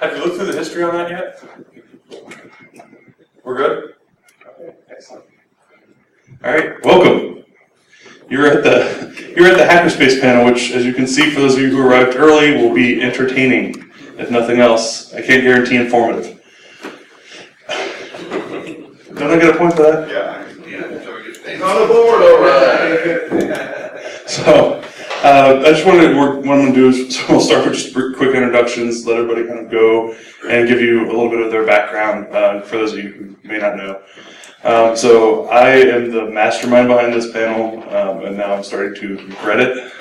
Have you looked through the history on that yet? We're good? Okay, excellent. All right, welcome. You're at the Hackerspace panel, which, as you can see, for those of you who arrived early, will be entertaining, if nothing else. I can't guarantee informative. Don't I get a point for that? Yeah. He's on the board, all right. So, I just wanted to, what I'm going to do is, so we'll start with just quick introductions, let everybody kind of go and give you a little bit of their background for those of you who may not know. So I am the mastermind behind this panel, and now I'm starting to regret it.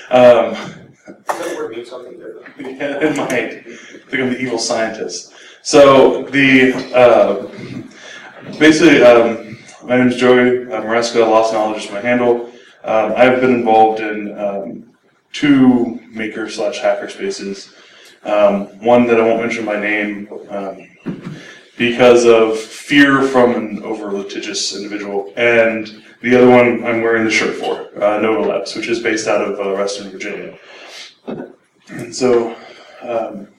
That word means something different. Yeah, it might. I think I'm the evil scientist. So basically, my name is Joey. Maresca, Lost Knowledge is my handle. I've been involved in 2 maker/hacker spaces. One that I won't mention by name because of fear from an over-litigious individual, and the other one I'm wearing the shirt for, Nova Labs, which is based out of Western Virginia. And so, I'm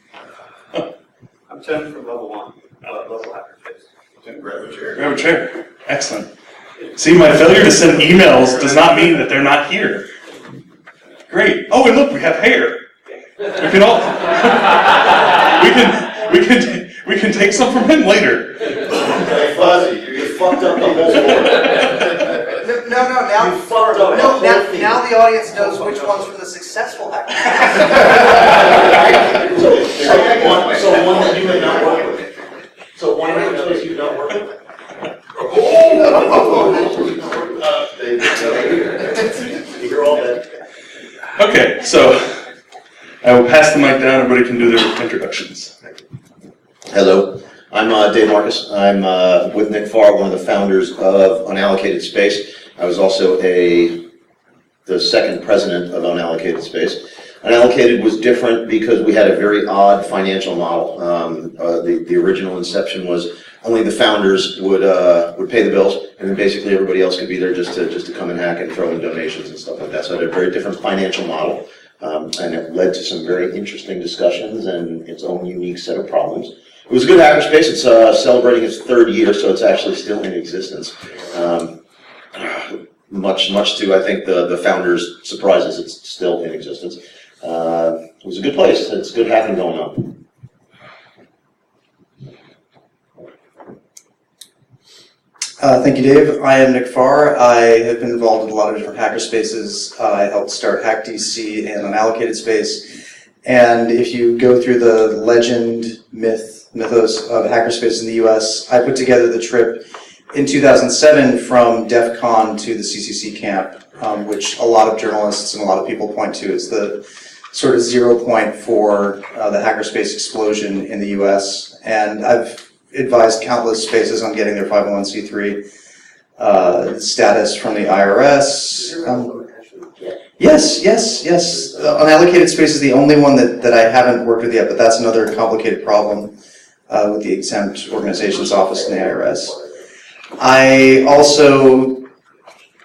Tim from level 1, level hackerspace. Tim, grab a chair. grab a chair. Excellent. See, my failure to send emails does not mean that they're not here. Great. Oh, and look, we have hair. We can all we can take some from him later. Hey, Fuzzy, you fucked up the whole board. No, now You fucked up the whole thing. now the audience knows which ones were the successful hackers. So one that you may not work with. So one that you don't work with. You're all dead. Okay, so I will pass the mic down. Everybody can do their introductions. Hello, I'm Dave Marcus. I'm with Nick Farr, one of the founders of Unallocated Space. I was also the second president of Unallocated Space. Unallocated was different because we had a very odd financial model. The original inception was only the founders would pay the bills, and then basically everybody else could be there just to come and hack and throw in donations and stuff like that. So it had a very different financial model, and it led to some very interesting discussions and its own unique set of problems. It was a good hackerspace. It's celebrating its 3rd year, so it's actually still in existence. Much to, I think, the founders' surprises, it's still in existence. It was a good place. It's good hacking going on. Thank you, Dave. I am Nick Farr. I have been involved in a lot of different hacker spaces. I helped start HackDC and Unallocated Space. And if you go through the legend, mythos of hackerspace in the US, I put together the trip in 2007 from DerbyCon to the CCC camp, which a lot of journalists and a lot of people point to as the sort of 0 point for the hackerspace explosion in the US. And I've advised countless spaces on getting their 501c3 status from the IRS. Yes. Unallocated space is the only one that I haven't worked with yet, but that's another complicated problem with the exempt organizations office in the IRS. I also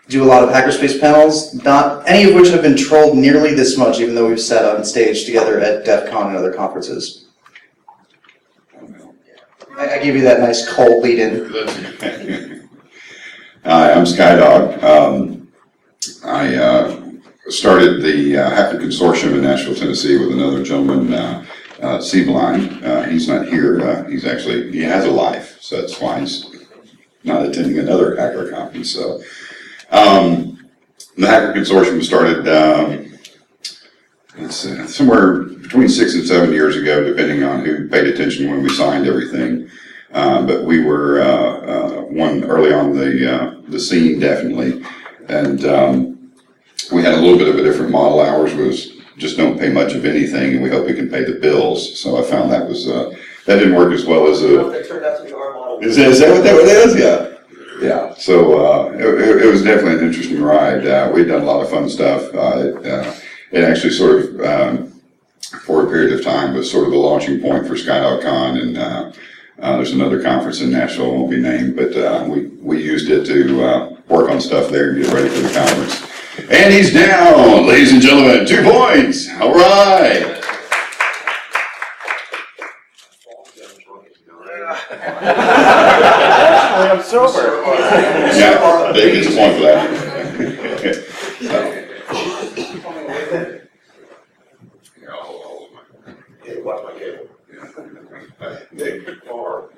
do a lot of hackerspace panels, not any of which have been trolled nearly this much, even though we've sat on stage together at DEF CON and other conferences. I give you that nice cold lead-in. Hi, I'm Skydo. I started the Hacker Consortium in Nashville, Tennessee with another gentleman, Seablind. He's not here. He has a life, so that's why he's not attending another hacker conference. So, the Hacker Consortium started somewhere between 6 and 7 years ago, depending on who paid attention when we signed everything. But we were one early on the scene, definitely, and we had a little bit of a different model. Ours was just don't pay much of anything, and we hope we can pay the bills. So I found that was that didn't work as well as That turned out to be our model. Is that what that is? Yeah. So it was definitely an interesting ride. We'd done a lot of fun stuff. It actually sort of, for a period of time, was sort of the launching point for Skydo.con, and there's another conference in Nashville, won't be named, but we used it to work on stuff there and get ready for the conference. And he's down, ladies and gentlemen, 2 points. All right. sober. Yeah, Dave gets a point for that. Hey, watch my cable. Farr.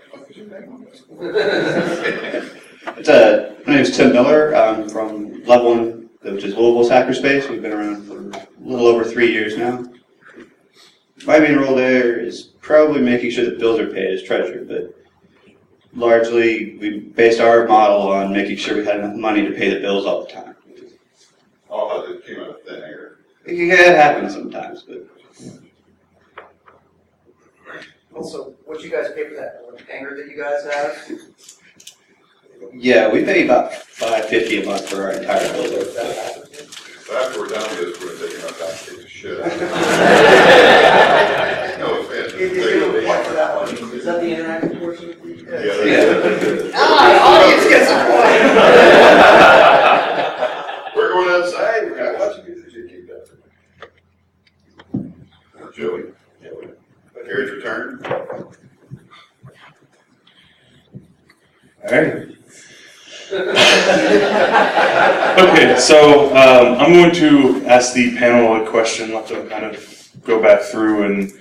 My name is Tim Miller. I'm from Level 1, which is Louisville's hackerspace. We've been around for a little over 3 years now. My main role there is probably making sure that bills are paid as treasurer, but largely we based our model on making sure we had enough money to pay the bills all the time. Oh, it came out of thin air. It happens sometimes, but Also, what you guys pay for that hangar that you guys have? yeah, we pay about $550 a month for our entire building. So after we're done with this, we're gonna take enough time to take the shit out. No offense. Is that the interactive portion? Yeah. Audience gets a point. We're going outside, we're gonna watch you keep that. Joey. Carrie's return. All right. Okay, so I'm going to ask the panel a question, let them kind of go back through and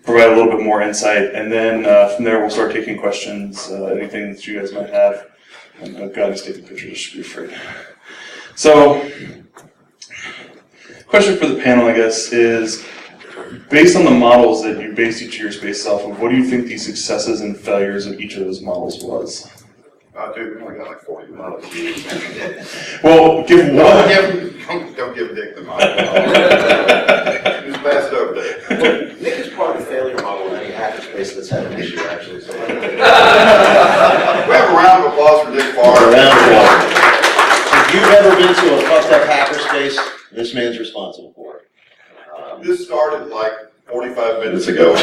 provide a little bit more insight, and then from there we'll start taking questions, anything that you guys might have. And oh God, he's taking pictures, just be afraid. So, question for the panel, I guess, is based on the models that you based each of your spaces off of, what do you think the successes and failures of each of those models was? Dude, we only got like 40 models. Well, give one. Don't give Nick the model. Just pass it over there. Nick is part of the failure model in any hackerspace that's had an issue, actually. So. We have a round of applause for Nick Farr. If you've ever been to a fucked up hackerspace, this man's responsible for it. This started like 45 minutes ago.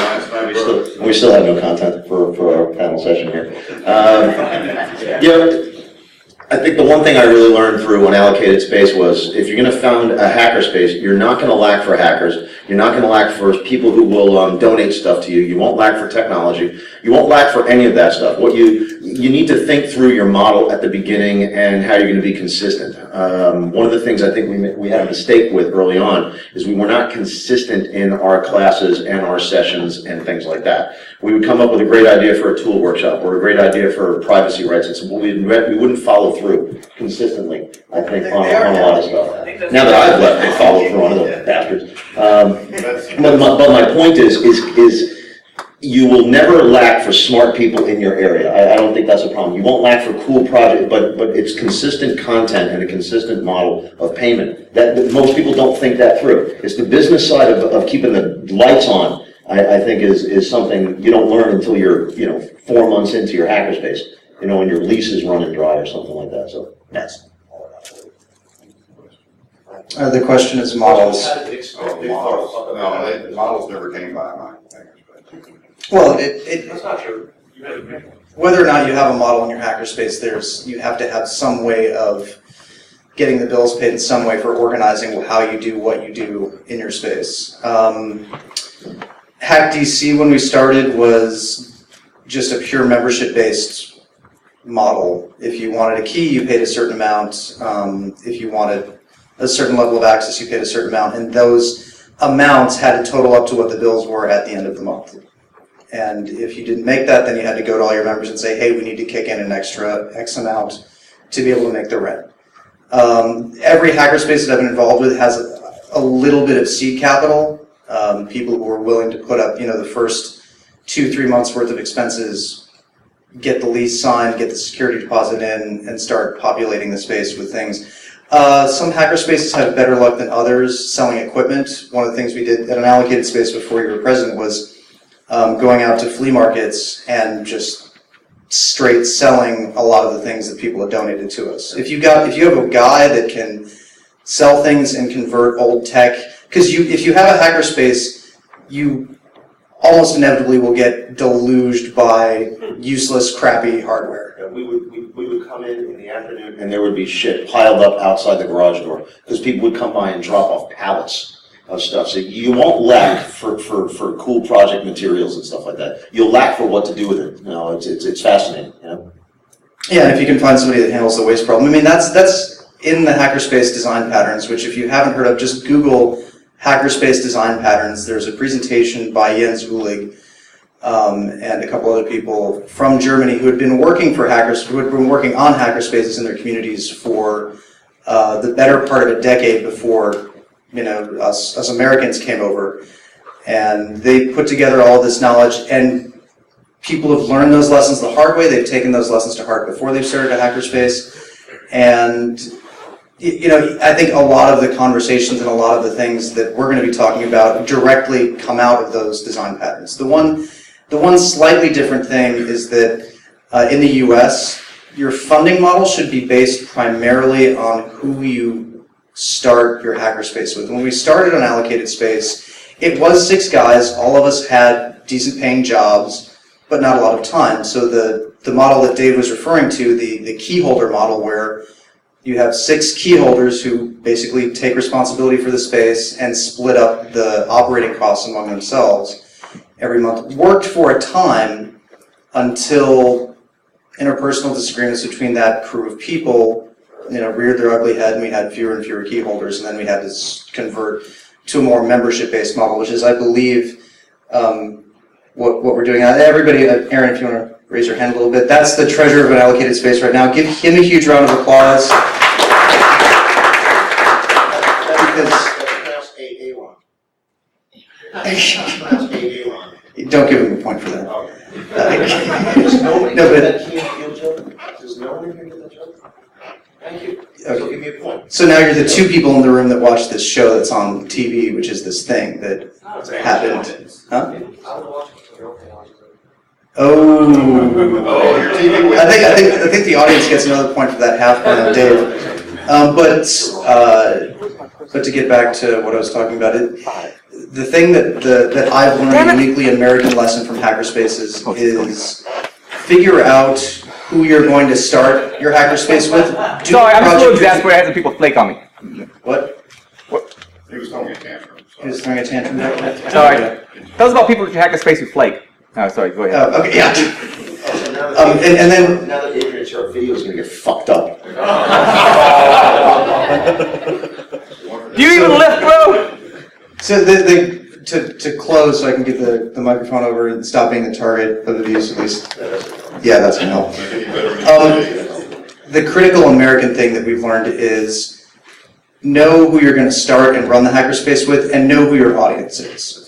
We still have no content for our panel session here. I think the one thing I really learned through Unallocated Space was if you're going to found a hackerspace, you're not going to lack for hackers. You're not going to lack for people who will donate stuff to you. You won't lack for technology. You won't lack for any of that stuff. What you need to think through your model at the beginning and how you're going to be consistent. One of the things I think we had a mistake with early on is we were not consistent in our classes and our sessions and things like that. We would come up with a great idea for a tool workshop or a great idea for privacy rights, and so we wouldn't follow through consistently, I think, on a lot of stuff. Now that I've left, they follow through on the bastards. But my point is you will never lack for smart people in your area. I don't think that's a problem. You won't lack for cool projects, but it's consistent content and a consistent model of payment. That most people don't think that through. It's the business side of keeping the lights on, I think is something you don't learn until you're 4 months into your hackerspace, when your lease is running dry or something like that. So that's all I got. The question is models. No, models never came by my fingers. Well, That's not true. whether or not you have a model in your hackerspace, you have to have some way of getting the bills paid in some way for organizing how you do what you do in your space. HackDC, when we started, was just a pure membership-based model. If you wanted a key, you paid a certain amount. If you wanted a certain level of access, you paid a certain amount. And those amounts had to total up to what the bills were at the end of the month. And if you didn't make that, then you had to go to all your members and say, hey, we need to kick in an extra X amount to be able to make the rent. Every hackerspace that I've been involved with has a little bit of seed capital. People who are willing to put up, the first 2-3 months worth of expenses, get the lease signed, get the security deposit in, and start populating the space with things. Some hackerspaces have better luck than others selling equipment. One of the things we did at Unallocated Space before you were president was going out to flea markets and just straight selling a lot of the things that people have donated to us. If you have a guy that can sell things and convert old tech, because if you have a hackerspace, you almost inevitably will get deluged by useless, crappy hardware. We would come in the afternoon and there would be shit piled up outside the garage door because people would come by and drop off pallets of stuff. So you won't lack for cool project materials and stuff like that. You'll lack for what to do with it. It's fascinating. Yeah, and if you can find somebody that handles the waste problem. I mean, that's in the hackerspace design patterns, which if you haven't heard of, just Google hackerspace design patterns. There's a presentation by Jens Ulig and a couple other people from Germany who had been working for hackers, who had been working on hackerspaces in their communities for the better part of a decade before, you know, us Americans came over. And they put together all this knowledge, and people have learned those lessons the hard way. They've taken those lessons to heart before they've started a hackerspace. And, you know, I think a lot of the conversations and a lot of the things that we're going to be talking about directly come out of those design patterns. The one slightly different thing is that in the US, your funding model should be based primarily on who you start your hackerspace with. When we started on Allocated Space, it was 6 guys. All of us had decent paying jobs, but not a lot of time. So the model that Dave was referring to, the key holder model, where you have 6 key holders who basically take responsibility for the space and split up the operating costs among themselves every month, worked for a time until interpersonal disagreements between that crew of people, you know, reared their ugly head, and we had fewer and fewer key holders, and then we had to convert to a more membership-based model, which is, I believe, what we're doing. Everybody, Aaron, if you want to raise your hand a little bit, that's the treasurer of an allocated space right now. Give him a huge round of applause. That's Aaron. Don't give him a point for that. Does no one No, but- get that key and field joke? Does no one here get that joke? Thank you. So give me a point. So now you're the 2 people in the room that watch this show that's on TV, which is this thing that happened. Huh? Oh. your TV I think the audience gets another point for that half point on Dave. But to get back to what I was talking about, the thing that I've learned, a uniquely American lesson from hackerspaces, is figure out who you're going to start your hackerspace with. Sorry, I'm just so exasperated. I had some people flake on me. What? He was throwing a tantrum. He was throwing a tantrum back there? Sorry. Tell us about people who hack a space who flake. Oh, sorry, go ahead. Oh, okay, yeah. And then now that Adrian's here, our video is going to get fucked up. Do you even lift, bro? So to close, so I can get the microphone over and stop being the target of the views, at least. Yeah, that's going to help. The critical American thing that we've learned is know who you're going to start and run the hackerspace with, and know who your audience is.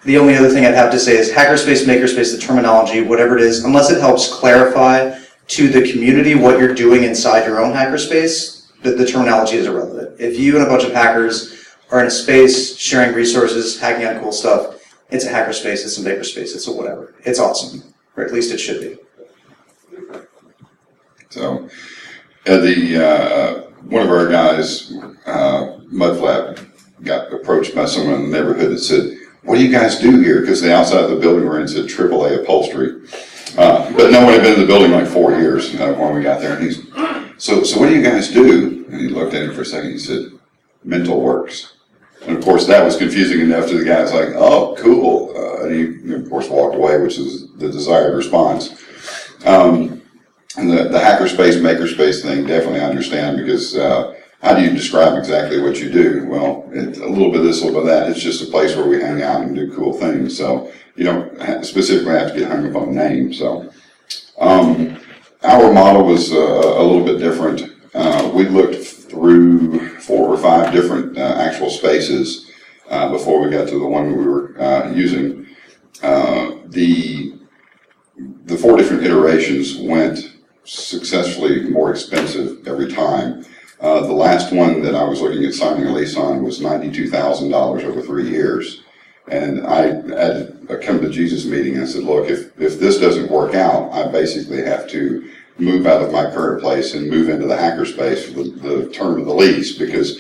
The only other thing I'd have to say is hackerspace, makerspace, the terminology, whatever it is, unless it helps clarify to the community what you're doing inside your own hackerspace, the terminology is irrelevant. If you and a bunch of hackers are in a space sharing resources, hacking on cool stuff, it's a hackerspace, it's a makerspace, it's a whatever. It's awesome, or at least it should be. So, one of our guys, Mudflap, got approached by someone in the neighborhood that said, "What do you guys do here?" Because the outside of the building we're in said AAA upholstery. But no one had been in the building like 4 years when we got there. And he's, so what do you guys do? And he looked at him for a second. He said, "Mental Works." And of course, that was confusing enough to the guys like, "Oh, cool." And he, of course, walked away, which is the desired response. And the hackerspace, makerspace thing, definitely understand, because how do you describe exactly what you do? Well, a little bit of this, a little bit of that. It's just a place where we hang out and do cool things. So you don't specifically have to get hung up on a name. So our model was a little bit different. We looked through 4 or 5 different actual spaces before we got to the one we were using. The 4 different iterations went successfully more expensive every time. The last one that I was looking at signing a lease on was $92,000 over 3 years. And I had a come to Jesus meeting, and I said, look, if this doesn't work out, I basically have to move out of my current place and move into the hackerspace for the term of the lease, because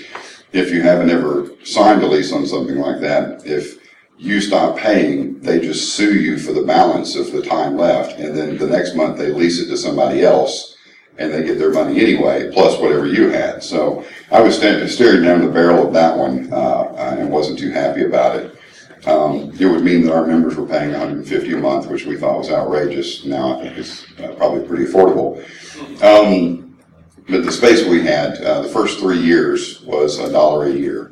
if you haven't ever signed a lease on something like that, if you stop paying, they just sue you for the balance of the time left, and then the next month they lease it to somebody else, and they get their money anyway, plus whatever you had. So I was staring down the barrel of that one and wasn't too happy about it. It would mean that our members were paying $150 a month, which we thought was outrageous. Now I think it's probably pretty affordable. But the space we had, the first 3 years was $1 a year.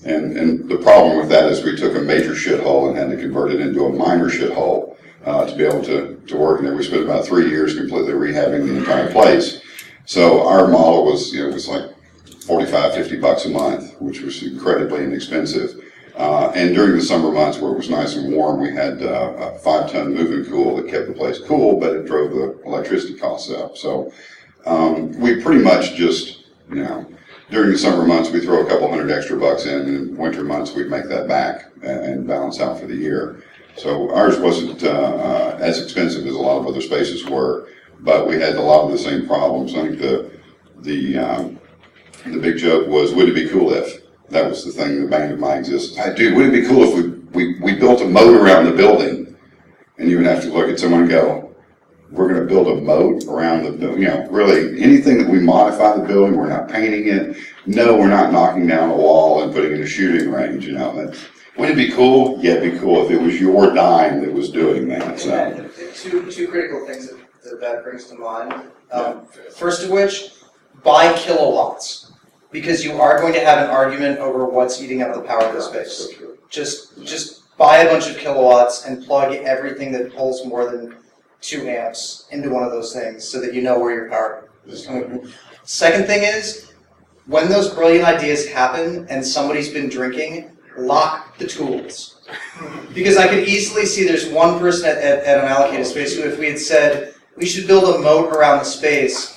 And the problem with that is we took a major shithole and had to convert it into a minor shithole to be able to work in there. We spent about 3 years completely rehabbing the entire place. So our model was, it was like $45, $50 a month, which was incredibly inexpensive. And during the summer months where it was nice and warm, we had a 5-ton moving cool that kept the place cool, but it drove the electricity costs up. So we pretty much just, during the summer months we throw a couple $100 extra in, and winter months we'd make that back and balance out for the year. So ours wasn't as expensive as a lot of other spaces were, but we had a lot of the same problems. I think the big joke was, wouldn't it be cool if? That was the thing, the bane of my existence. Dude, wouldn't it be cool if we built a moat around the building? And you would have to look at someone and go, we're going to build a moat around the building. Really, anything that we modify the building, we're not painting it. No, we're not knocking down a wall and putting in a shooting range. Wouldn't it be cool? Yeah, it'd be cool if it was your dime that was doing that. So. Two critical things that brings to mind. First of which, buy kilowatts. Because you are going to have an argument over what's eating up the power of the space. Just buy a bunch of kilowatts and plug everything that pulls more than 2 amps into one of those things so that you know where your power is coming from. Second thing is, when those brilliant ideas happen and somebody's been drinking, lock the tools. Because I could easily see there's one person at an allocated space who, if we had said, we should build a moat around the space,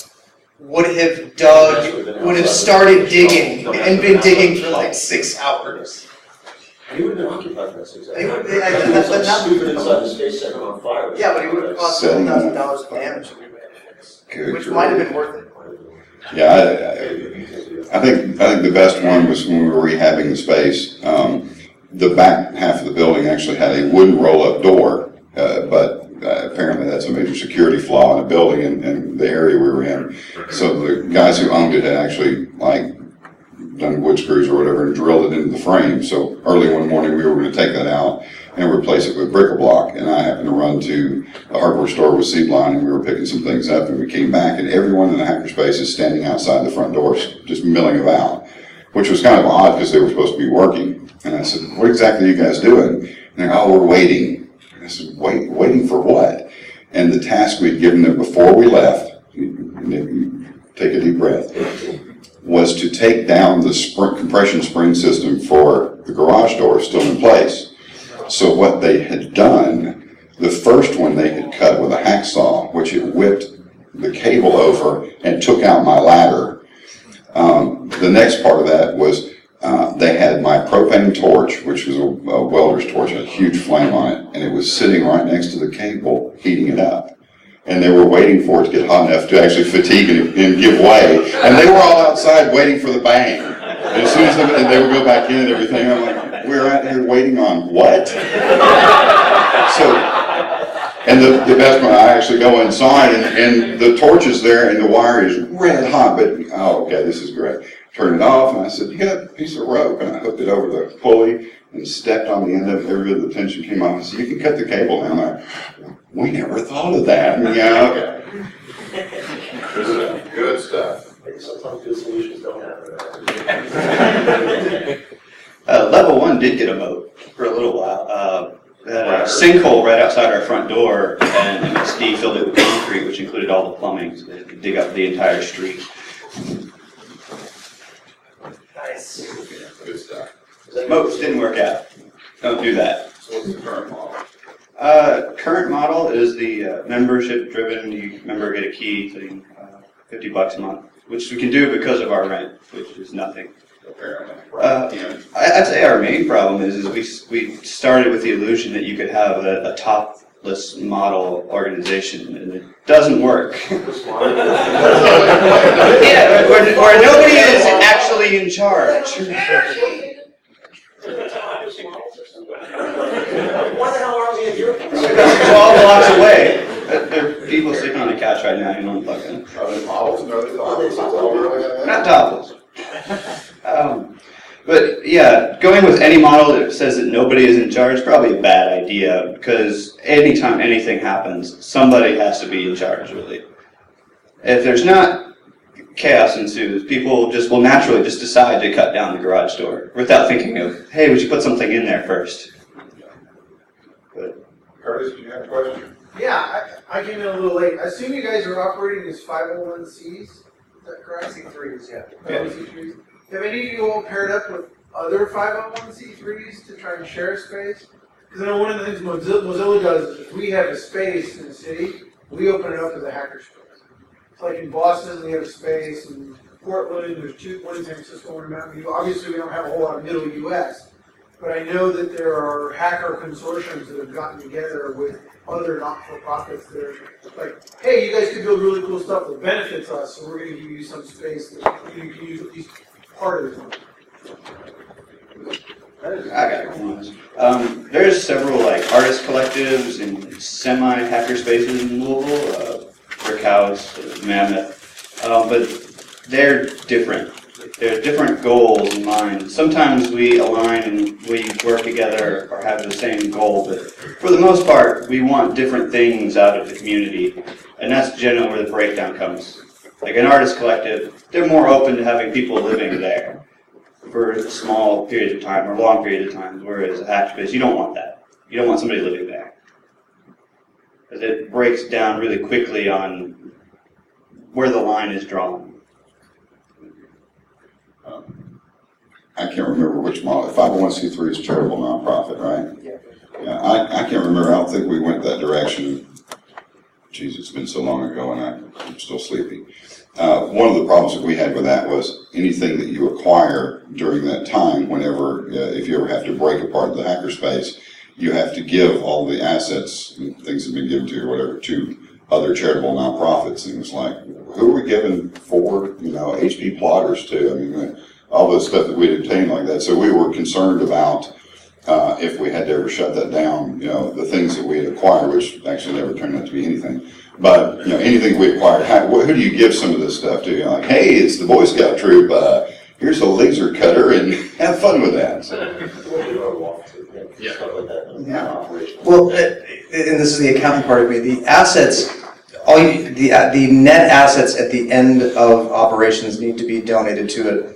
would have started digging and been digging for like 6 hours. He would have been occupied for 6 hours. He would be, but not stupid inside the space setting on fire. Yeah, but he would have cost $7,000 of damage, which might have been worth it. Yeah, I think the best one was when we were rehabbing the space. The back half of the building actually had a wooden roll-up door, but apparently that's a major security flaw in a building in the area we were in. So the guys who owned it had actually done wood screws or whatever and drilled it into the frame. So early one morning we were going to take that out and replace it with bric-a-brac. And I happened to run to the hardware store with seed line, and we were picking some things up, and we came back and everyone in the hackerspace is standing outside the front doors just milling about, which was kind of odd because they were supposed to be working. And I said, what exactly are you guys doing? And they're like, oh, we're waiting. I said, waiting for what? And the task we'd given them before we left, take a deep breath, was to take down the compression spring system for the garage door still in place. So what they had done, the first one they had cut with a hacksaw, which had whipped the cable over and took out my ladder. The next part of that was they had my propane torch, which was a welder's torch, a huge flame on it, and it was sitting right next to the cable, heating it up. And they were waiting for it to get hot enough to actually fatigue and give way. And they were all outside waiting for the bang. And as soon as they would go back in and everything, I'm like, we're out here waiting on what? So, and the best one, I actually go inside and the torch is there and the wire is red hot, but, oh, okay, this is great. Turn it off, and I said, you got a piece of rope, and I hooked it over the pulley and stepped on the end of it. Every bit of the tension came off. I said, you can cut the cable down. We never thought of that. Yeah, okay. Good stuff. Sometimes good solutions don't happen. Level 1 did get a moat for a little while. We had a sinkhole right outside our front door, and MSD filled it with concrete, which included all the plumbing, so they had to dig up the entire street. Nice. Good stuff. Moats didn't work out. Don't do that. So what's the current model? Current model is the membership driven. You member get a key, so you, $50 a month, which we can do because of our rent, which is nothing. Apparently. I'd say our main problem is we started with the illusion that you could have a topless model organization, and it doesn't work. Yeah, where nobody is actually in charge. Why the hell are we in Europe? Because 12 blocks away. There are people sitting on the couch right now who don't plug in. Are they models? No, they're Not topless. But yeah, going with any model that says that nobody is in charge is probably a bad idea, because anytime anything happens, somebody has to be in charge, really. If there's not, chaos ensues. People just will naturally just decide to cut down the garage door without thinking of, hey, we should put something in there first. But, Curtis, do you have a question? Yeah, I came in a little late. I assume you guys are operating as 501Cs, is that correct? C3s, yeah. 501C3s. Have any of you all paired up with other 501C3s to try and share space? Because I know one of the things Mozilla does is if we have a space in the city, we open it up as a hackerspace. It's like in Boston, we have a space, in Portland, there's one in San Francisco, one in Mountain View. Obviously, we don't have a whole lot of middle US, but I know that there are hacker consortiums that have gotten together with other not-for-profits that are like, hey, you guys could build really cool stuff that benefits us, so we're going to give you some space that you can use at least part of the time. I got one. There's several like artist collectives and semi-hacker spaces in Louisville, Brick House, Mammoth, but they're different. There are different goals in mind. Sometimes we align and we work together or have the same goal, but for the most part, we want different things out of the community, and that's generally where the breakdown comes. Like an artist collective, they're more open to having people living there for small periods of time or long periods of time, whereas a hackspace, you don't want that. You don't want somebody living there. Because it breaks down really quickly on where the line is drawn. I can't remember which model. 501c3 is charitable nonprofit, right? Yeah. I can't remember. I don't think we went that direction. Geez, it's been so long ago and I'm still sleepy. One of the problems that we had with that was anything that you acquire during that time, whenever, if you ever have to break apart the hackerspace, you have to give all the assets and things that have been given to you or whatever to other charitable nonprofits. And it was like, who are we giving for, HP plotters to? I mean, all the stuff that we'd obtained like that. So we were concerned about if we had to ever shut that down, the things that we had acquired, which actually never turned out to be anything. But, anything we acquired, who do you give some of this stuff to? Like, hey, it's the Boy Scout troop, here's a laser cutter and have fun with that. So. Yeah. Well, and this is the accounting part of me, the assets, the net assets at the end of operations need to be donated to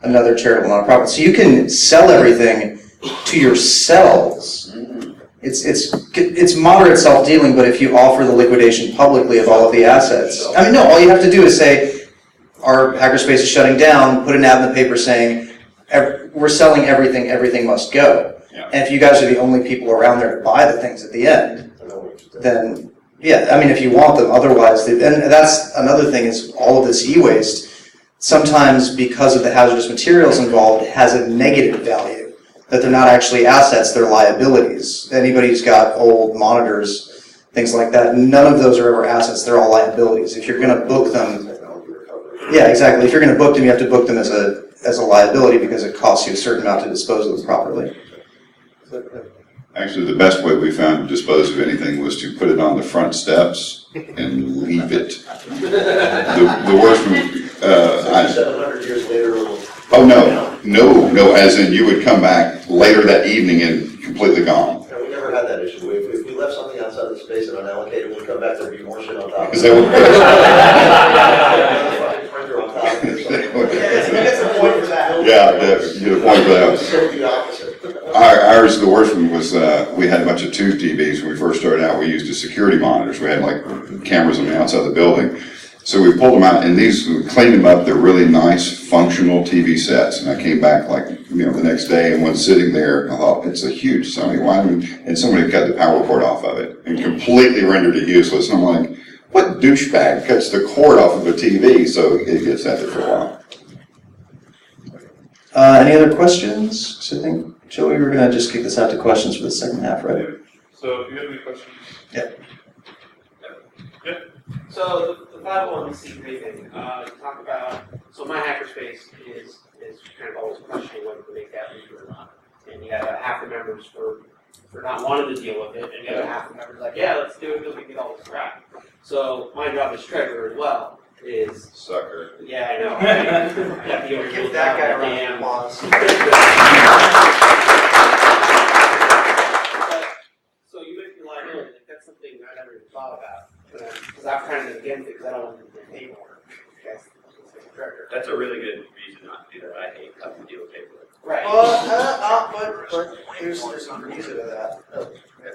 another charitable nonprofit. So you can sell everything to yourselves. It's moderate self-dealing, but if you offer the liquidation publicly of all of the assets, all you have to do is say, our hackerspace is shutting down, put an ad in the paper saying, we're selling everything, everything must go. Yeah. And if you guys are the only people around there to buy the things at the end, then, yeah, if you want them, otherwise, and that's another thing is all of this e-waste, sometimes because of the hazardous materials involved, has a negative value. That they're not actually assets, they're liabilities. Anybody who's got old monitors, things like that, none of those are ever assets, they're all liabilities. If you're going to book them, yeah, exactly. If you're going to book them, you have to book them as a liability because it costs you a certain amount to dispose of them properly. Actually, the best way we found to dispose of anything was to put it on the front steps and leave it. The worst one, 700 years later. Oh, no, as in you would come back later that evening and completely gone. No, we never had that issue. If we left something outside the space and unallocated, we'd come back, there'd be more shit on top. Is that what? Printer on top or something. It's a point for that. Yeah, you get a point for that. So the opposite. Ours, the worst one was we had a bunch of tube TVs. When we first started out, we used as security monitors. We had like cameras on the outside of the building. So we pulled them out, and we cleaned them up. They're really nice, functional TV sets. And I came back the next day, and was sitting there, and I thought, it's a huge Sony. And somebody cut the power cord off of it and completely rendered it useless. And I'm like, what douchebag cuts the cord off of a TV so it gets out there for a while? Any other questions? So I think, Joey, we're going to just kick this out to questions for the second half, right? So if you have any questions. Yeah. So the 501c3 thing, talk about, so my hackerspace is kind of always questioning whether to make that legal or not. And you have half the members for not wanting to deal with it, and the other half the members like, yeah, let's do it because we get all this crap. So my job as treasurer as well is, Sucker. yeah, I know. Yeah, you Give that guy a round of applause. So you mentioned liability, like, that's something I never even thought about, because I'm kind of against it, because I don't want to do paperwork. That's a really good reason not to do that. I hate having to deal with paperwork. Right. But there's some reason to that.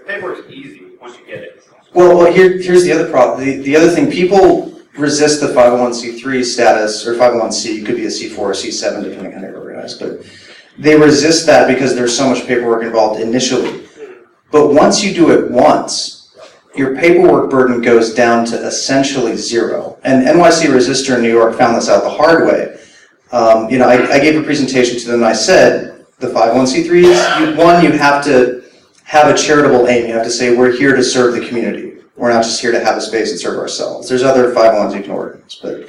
Paperwork's easy once you get it. Well, here's the other problem. The other thing, people resist the 501c3 status, or 501c, it could be a C4 or C7, depending on how you're organized, but they resist that because there's so much paperwork involved initially. But once you do it once, your paperwork burden goes down to essentially zero. And NYC Resistor in New York found this out the hard way. I gave a presentation to them and I said, the 501c3s, you have to have a charitable aim. You have to say, we're here to serve the community. We're not just here to have a space and serve ourselves. There's other 501s you can organize. But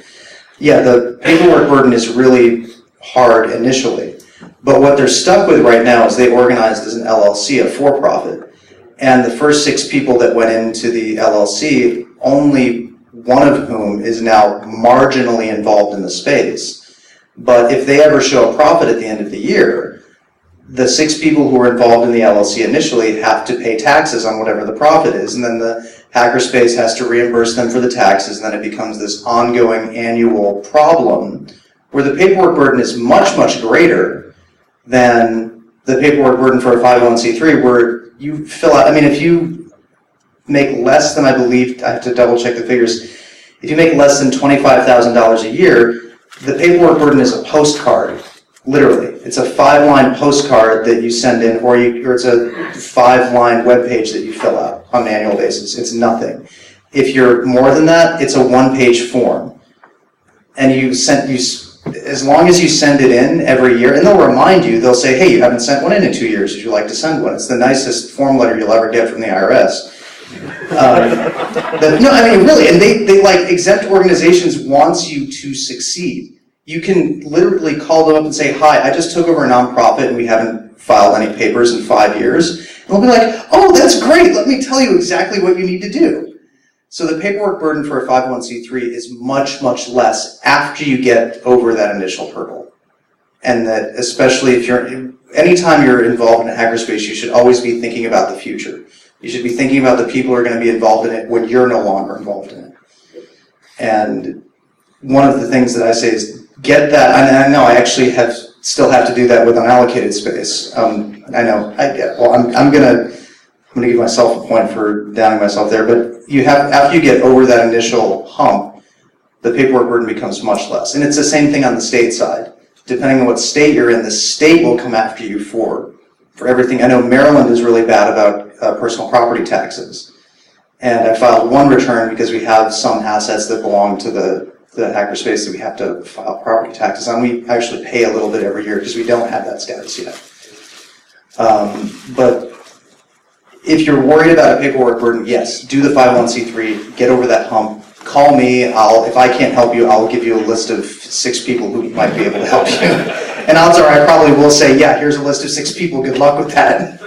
yeah, the paperwork burden is really hard initially. But what they're stuck with right now is they organized as an LLC, a for-profit. And the first 6 people that went into the LLC, only one of whom is now marginally involved in the space. But if they ever show a profit at the end of the year, the 6 people who were involved in the LLC initially have to pay taxes on whatever the profit is, and then the hackerspace has to reimburse them for the taxes, and then it becomes this ongoing annual problem where the paperwork burden is much, much greater than the paperwork burden for a 501c3, where you fill out, if you make less than, I believe, I have to double check the figures, if you make less than $25,000 a year, the paperwork burden is a postcard, literally. It's a 5-line postcard that you send in, or it's a 5-line web page that you fill out on an annual basis. It's nothing. If you're more than that, it's a 1-page form. And as long as you send it in every year, and they'll remind you, they'll say, hey, you haven't sent one in 2 years. Would you like to send one? It's the nicest form letter you'll ever get from the IRS. Really, and they like exempt organizations wants you to succeed. You can literally call them up and say, hi, I just took over a nonprofit and we haven't filed any papers in 5 years. And they'll be like, oh, that's great. Let me tell you exactly what you need to do. So the paperwork burden for a 501c3 is much, much less after you get over that initial hurdle. And that especially anytime you're involved in a hackerspace, you should always be thinking about the future. You should be thinking about the people who are going to be involved in it when you're no longer involved in it. And one of the things that I say is get that, and I know I actually still have to do that with unallocated space. I'm going to give myself a point for downing myself there, but after you get over that initial hump, the paperwork burden becomes much less. And it's the same thing on the state side. Depending on what state you're in, the state will come after you for everything. I know Maryland is really bad about personal property taxes. And I filed one return because we have some assets that belong to the hackerspace that we have to file property taxes on. We actually pay a little bit every year because we don't have that status yet. But if you're worried about a paperwork burden, yes, do the 501c3, get over that hump, call me, if I can't help you, I'll give you a list of 6 people who might be able to help you. And odds are I probably will say, yeah, here's a list of 6 people, good luck with that.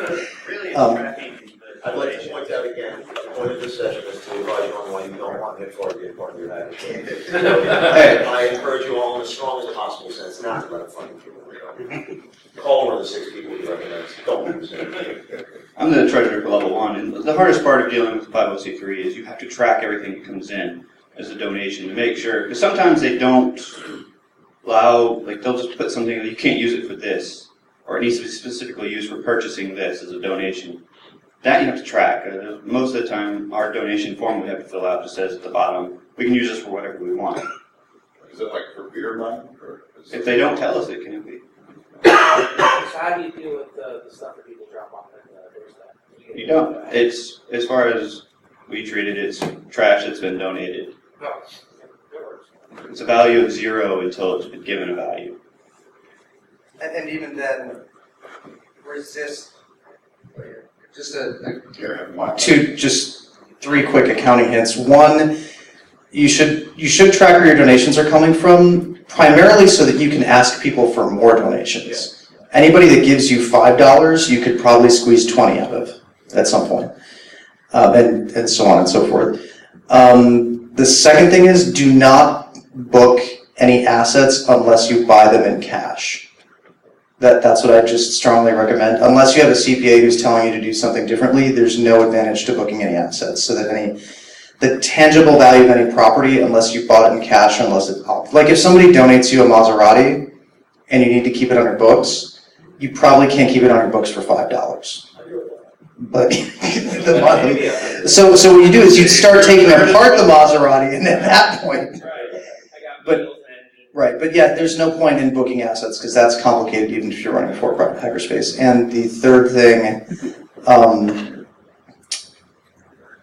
I'd like to point out again, the point of this session is to advise you on why you don't want Nick Farr to be a part of your hackerspace. I encourage you all in the strongest possible sense not to let it fund you. Call one of the 6 people you recognize. Don't use it. I'm the treasurer for level 1, and the hardest part of dealing with 501c3 is you have to track everything that comes in as a donation to make sure, because sometimes they don't allow, they'll just put something that you can't use it for this, or it needs to be specifically used for purchasing this as a donation. That you have to track. Most of the time, our donation form we have to fill out just says at the bottom, we can use this for whatever we want. Is it like for beer money? If they don't tell us, it can be. So how do you deal with the stuff that people drop off at the doorstep? You don't. It's, as far as we treat it, it's trash that's been donated. No, it works. It's a value of 0 until it's been given a value. And even then, resist. Just 3 quick accounting hints. 1, you should track where your donations are coming from, primarily so that you can ask people for more donations. Yeah. Anybody that gives you $5, you could probably squeeze 20 out of at some point, and so on and so forth. The second thing is, do not book any assets unless you buy them in cash. That's what I just strongly recommend. Unless you have a CPA who's telling you to do something differently, there's no advantage to booking any assets. So that the tangible value of any property, unless you bought it in cash, unless it, like if somebody donates you a Maserati and you need to keep it on your books, you probably can't keep it on your books for $5. But so what you do is you'd start taking apart the Maserati, and at that point, but yeah, there's no point in booking assets because that's complicated even if you're running a for-profit hackerspace. And the third thing,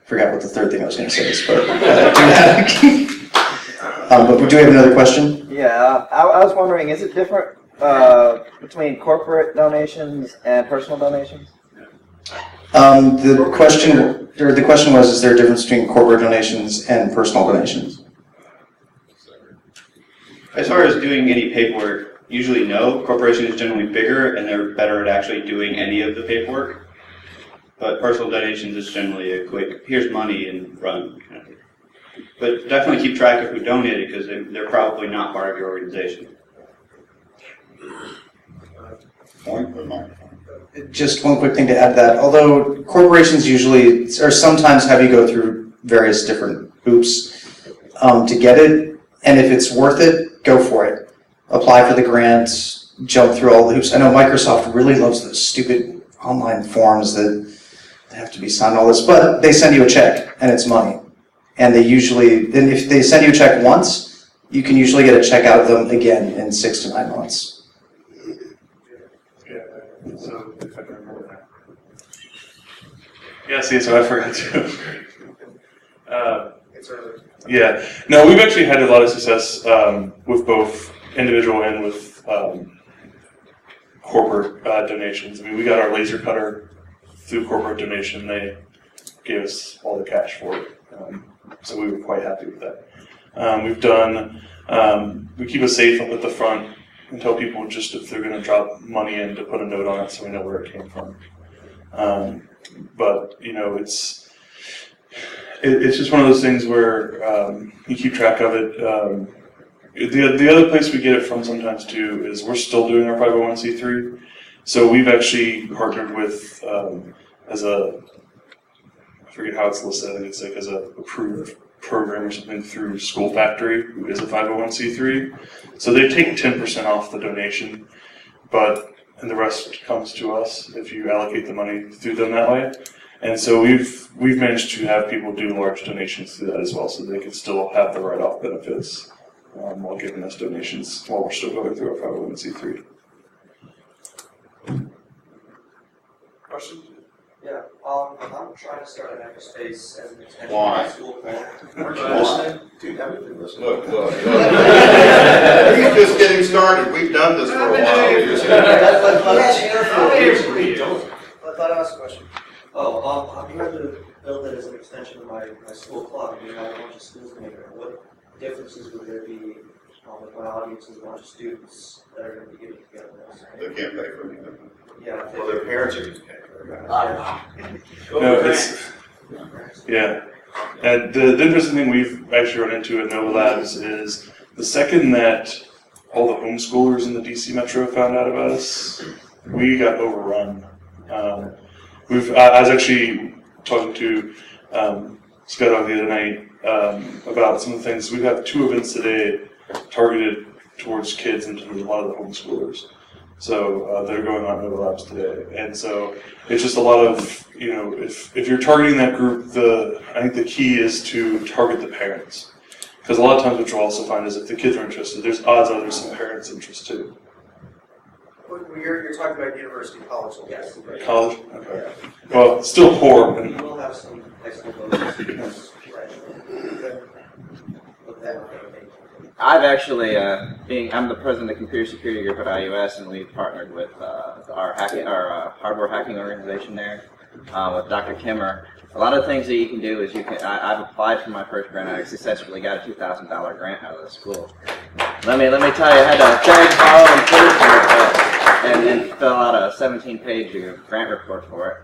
forgot what the third thing I was going to say is, but but do we have another question? Yeah, I was wondering, is it different between corporate donations and personal donations? The question was, is there a difference between corporate donations and personal donations? As far as doing any paperwork, usually no. Corporation is generally bigger and they're better at actually doing any of the paperwork. But personal donations is generally a quick, here's money and run kind of thing. But definitely keep track of who donated because they're probably not part of your organization. Just one quick thing to add to that. Although corporations usually, or sometimes have you go through various different hoops to get it, and if it's worth it, go for it. Apply for the grant, jump through all the hoops. I know Microsoft really loves those stupid online forms that have to be signed, all this, but they send you a check and it's money. And they usually, then if they send you a check once, you can usually get a check out of them again in 6 to 9 months. So if I can remember that. Yeah, see, so I forgot to. Yeah, no, we've actually had a lot of success with both individual and with corporate donations. I mean, we got our laser cutter through corporate donation. They gave us all the cash for it, so we were quite happy with that. We've done, we keep a safe up at the front and tell people just if they're going to drop money in to put a note on it so we know where it came from. But, you know, it's just one of those things where you keep track of it. The other place we get it from sometimes too is we're still doing our 501c3. So we've actually partnered with, I forget how it's listed, I think it's like as a approved program or something through School Factory, who is a 501c3. So they take 10% off the donation, and the rest comes to us if you allocate the money through them that way. And so we've managed to have people do large donations through that as well, so they can still have the write-off benefits while giving us donations while we're still going through our 501c3. Question? Yeah, I'm trying to start an makerspace as an extension Why? of my school plan. Aren't you listening? Dude, haven't been listening. Look. He's just getting started. We've done this for a while. I thought I asked a question. I'm trying to build it as an extension of my school club. We have a bunch of schools in here. What differences would there be with my audience and a bunch of students that are going to be getting together? They can't pay for anything. Yeah. Well, their parents are going to pay for it. Yeah. And the interesting thing we've actually run into at Nova Labs is the second that all the homeschoolers in the DC Metro found out about us, we got overrun. I was actually talking to Skydo the other night about some of the things. We have 2 events today targeted towards kids and to a lot of the homeschoolers. So that are going on at Nova Labs today. And so it's just a lot of, you know, if you're targeting that group, I think the key is to target the parents. Because a lot of times what you'll also find is if the kids are interested, there's odds are there's some parents' interest too. You're talking about university, college. Yes. College? Okay. Yeah. Well, still poor. We will have some high school voters. I've actually, I'm the president of the computer security group at IUS, and we've partnered with our hardware hacking organization there, with Dr. Kimmer. A lot of things that you can do is I've applied for my first grant. I successfully got a $2,000 grant out of the school. Let me tell you, I had to beg, borrow, and then fill out a 17-page grant report for it.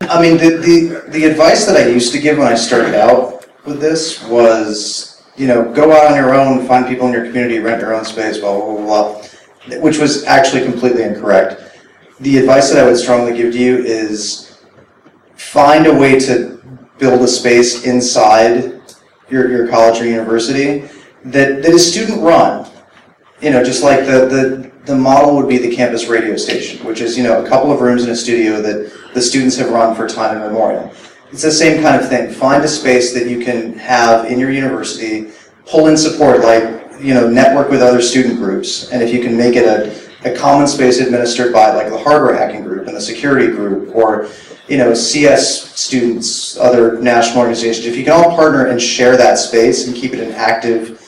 I mean, the advice that I used to give when I started out with this was, you know, go out on your own, find people in your community, rent your own space, blah, blah, blah, blah, which was actually completely incorrect. The advice that I would strongly give to you is find a way to build a space inside your college or university that is student run. You know, just like the model would be the campus radio station, which is, you know, a couple of rooms in a studio that the students have run for time immemorial. It's the same kind of thing. Find a space that you can have in your university, pull in support, like, you know, network with other student groups, and if you can make it a common space administered by, like, the hardware hacking group and the security group, or, you know, CS students, other national organizations, if you can all partner and share that space and keep it an active,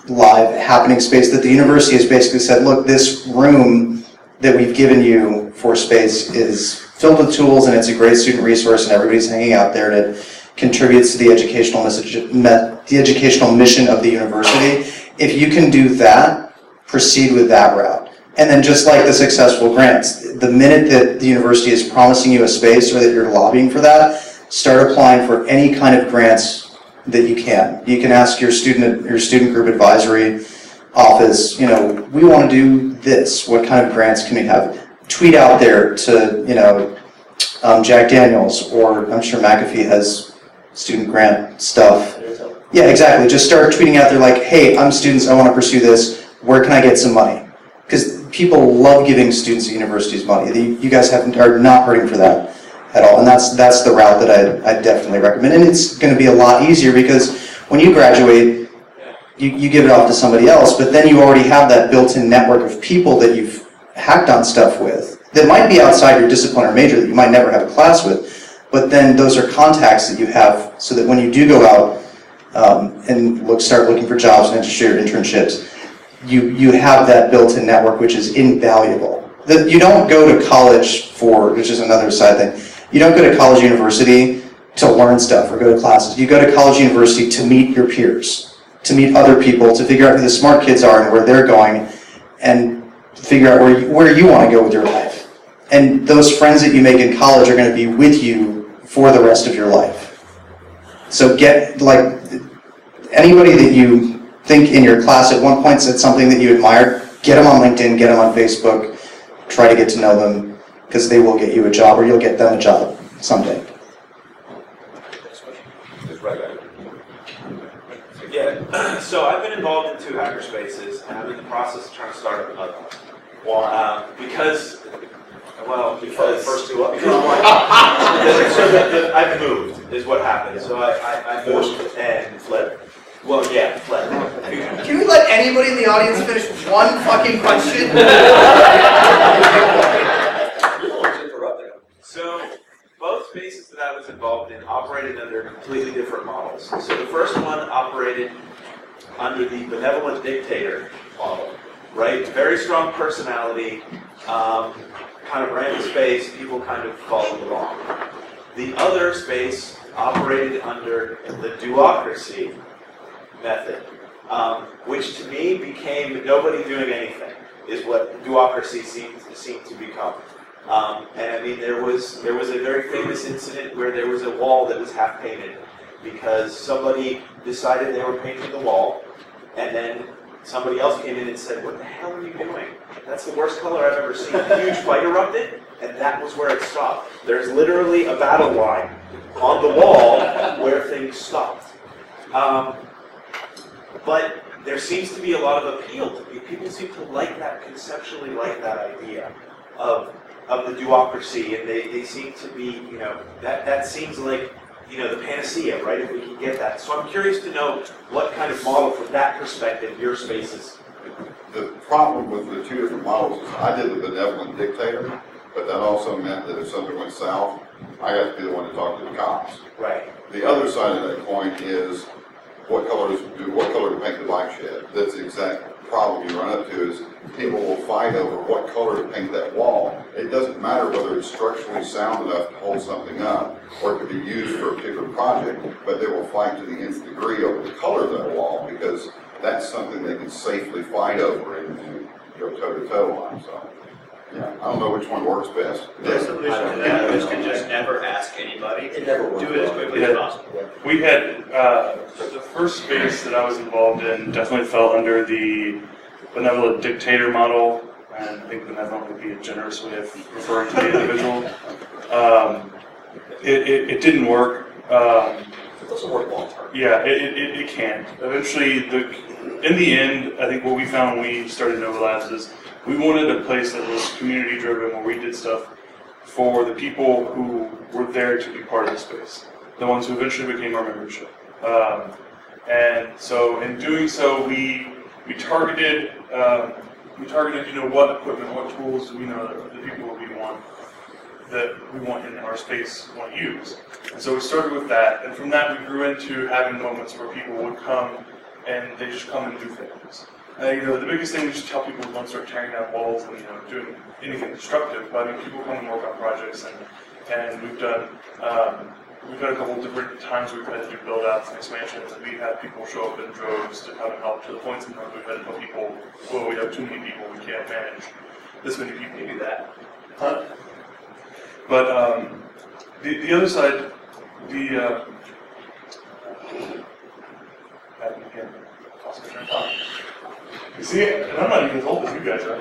live happening space that the university has basically said, look, this room that we've given you for space is filled with tools and it's a great student resource and everybody's hanging out there and it contributes to the educational mission of the university. If you can do that, proceed with that route. And then just like the successful grants, the minute that the university is promising you a space or that you're lobbying for that, start applying for any kind of grants that you can. You can ask your student group advisory office, you know, we want to do this. What kind of grants can we have? Tweet out there to, you know, Jack Daniels, or I'm sure McAfee has student grant stuff. Yeah, exactly. Just start tweeting out there like, hey, I'm students, I want to pursue this. Where can I get some money? Because people love giving students at universities money. You guys are not hurting for that at all, and that's the route that I definitely recommend. And it's going to be a lot easier because when you graduate, you give it off to somebody else, but then you already have that built-in network of people that you've hacked on stuff with that might be outside your discipline or major that you might never have a class with, but then those are contacts that you have so that when you do go out and start looking for jobs and internships, you have that built-in network, which is invaluable. You don't go to college for, which is another side thing, you don't go to college university to learn stuff or go to classes. You go to college university to meet your peers, to meet other people, to figure out who the smart kids are and where they're going, and figure out where you want to go with your life. And those friends that you make in college are going to be with you for the rest of your life. So get, like, anybody that you think in your class at one point said something that you admired, get them on LinkedIn, get them on Facebook, try to get to know them, because they will get you a job or you'll get them a job someday. Yeah, so I've been involved in 2 hackerspaces and I'm in the process of trying to start up another one. Why? Because the first 2 up. I've moved is what happened. So I moved and fled. Well, yeah, fled. Can we let anybody in the audience finish one fucking question? So, both spaces that I was involved in operated under completely different models. So the first one operated under the benevolent dictator model, right? Very strong personality, kind of ran the space, people kind of followed along. The other space operated under the duocracy method, which to me became nobody doing anything, is what duocracy seemed to become. And I mean, there was a very famous incident where there was a wall that was half painted because somebody decided they were painting the wall, and then somebody else came in and said, "What the hell are you doing? That's the worst color I've ever seen." A huge fight erupted, and that was where it stopped. There's literally a battle line on the wall where things stopped. But there seems to be a lot of appeal to people. People seem to like that, conceptually like that idea of the duocracy, and they seem to be, you know, that seems like, you know, the panacea, right, if we can get that. So I'm curious to know what kind of model from that perspective your spaces. The problem with the 2 different models is I did the benevolent dictator, but that also meant that if something went south, I got to be the one to talk to the cops. Right. The other side of that coin is what color to paint the bike shed. That's the exact problem you run up to, is people will fight over what color to paint that wall. It doesn't matter whether it's structurally sound enough to hold something up or it could be used for a particular project, but they will fight to the nth degree over the color of that wall because that's something they can safely fight over and go toe-to-toe on. So Yeah, I don't know which one works best. The solution to that is to just never ask anybody. It never works. Do it as quickly as possible. We had, the first space that I was involved in definitely fell under the benevolent dictator model, and I think benevolent would be a generous way of referring to the individual. It didn't work. It doesn't work long term. Yeah, it can't. Eventually, in the end, I think what we found when we started Nova Labs is we wanted a place that was community driven, where we did stuff for the people who were there to be part of the space, the ones who eventually became our membership. And so in doing so, we targeted, what equipment, what tools do we know that the people that we want in our space want to use. And so we started with that, and from that we grew into having moments where people would come and they just come and do things. The biggest thing we just tell people is don't start tearing down walls and doing anything destructive. But I mean, people come and work on projects, and we've done a couple of different times we've had to do build outs and expansions, and we've had people show up in droves to come and help. To the point sometimes we've had to tell people, well, we have too many people, we can't manage this many people to do that. But the other side, you see, and I'm not even as old as you guys are.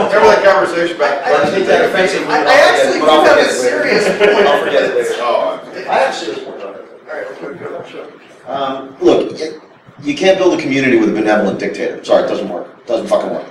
Remember that conversation back? I actually do have a serious point. I'll forget it later. Oh, I have a serious point on it. All right, sure. Look, you can't build a community with a benevolent dictator. Sorry, it doesn't work. It doesn't fucking work.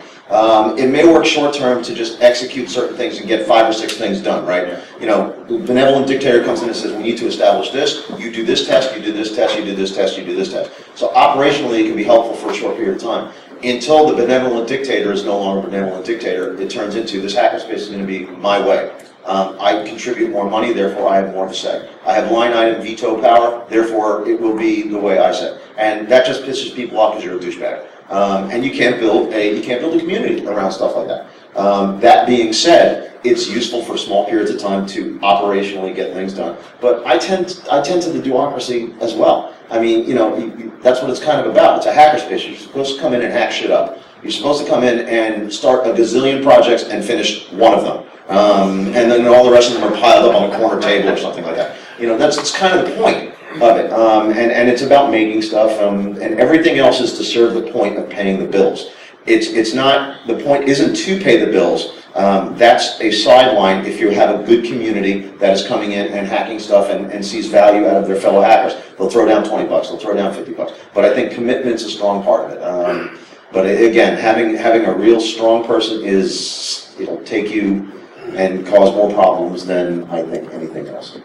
It may work short term to just execute certain things and get 5 or 6 things done, right? The benevolent dictator comes in and says, we need to establish this, you do this test, you do this test, you do this test, you do this test. So operationally, it can be helpful for a short period of time. Until the benevolent dictator is no longer a benevolent dictator, it turns into this hackerspace is going to be my way. I contribute more money, therefore I have more to say. I have line item veto power, therefore it will be the way I say. And that just pisses people off because you're a douchebag. And you can't build a community around stuff like that. That being said, it's useful for small periods of time to operationally get things done. But I tend to the duocracy as well. I mean, that's what it's kind of about. It's a hackerspace. You're supposed to come in and hack shit up. You're supposed to come in and start a gazillion projects and finish one of them. And then all the rest of them are piled up on a corner table or something like that. That's kind of the point of it. And it's about making stuff, and everything else is to serve the point of paying the bills. It's not, the point isn't to pay the bills. That's a sideline if you have a good community that is coming in and hacking stuff and sees value out of their fellow hackers. They'll throw down $20, they'll throw down $50. But I think commitment's a strong part of it. But again, having a real strong person it'll take you and cause more problems than I think anything else.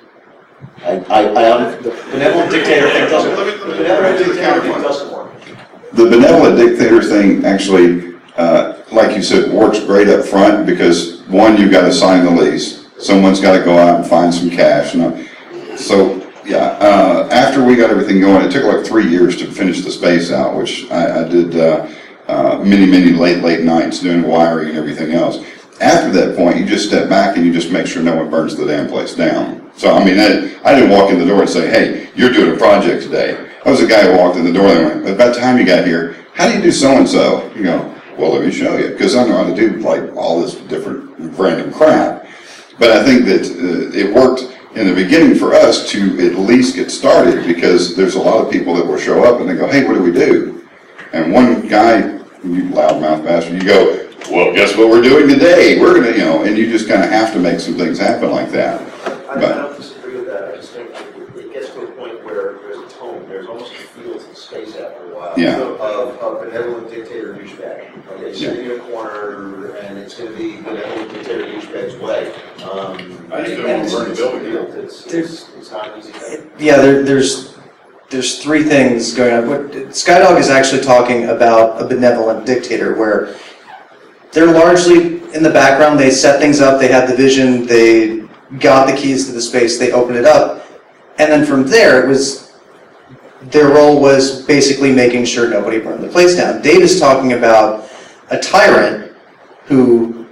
The benevolent dictator thing doesn't work. The benevolent dictator thing doesn't work. The benevolent dictator thing actually, like you said, works great up front because, one, you've got to sign the lease. Someone's got to go out and find some cash. So, yeah, after we got everything going, it took like 3 years to finish the space out, which I did many late nights doing wiring and everything else. After that point, you just step back and you just make sure no one burns the damn place down. So, I mean, I didn't walk in the door and say, hey, you're doing a project today. I was the guy who walked in the door and went, about the time you got here, how do you do so-and-so? You go, well, let me show you, because I know how to do, like, all this different random crap. But I think that it worked in the beginning for us to at least get started, because there's a lot of people that will show up and they go, hey, what do we do? And one guy, you loudmouth bastard, you go, well, guess what we're doing today? We're going to, and you just kind of have to make some things happen like that. I don't disagree with that. I just think it gets to a point where there's a tone, there's almost a feel to the space after a while. Yeah. Of benevolent dictator douchebag. Okay, sitting in a corner, and it's going to be benevolent dictator douchebag's way. I just don't want to burn the building. It's not an easy thing. Yeah, there's 3 things going on. Skydog is actually talking about a benevolent dictator where they're largely in the background. They set things up, they had the vision, they got the keys to the space, they opened it up, and then from there their role was basically making sure nobody burned the place down. Dave is talking about a tyrant who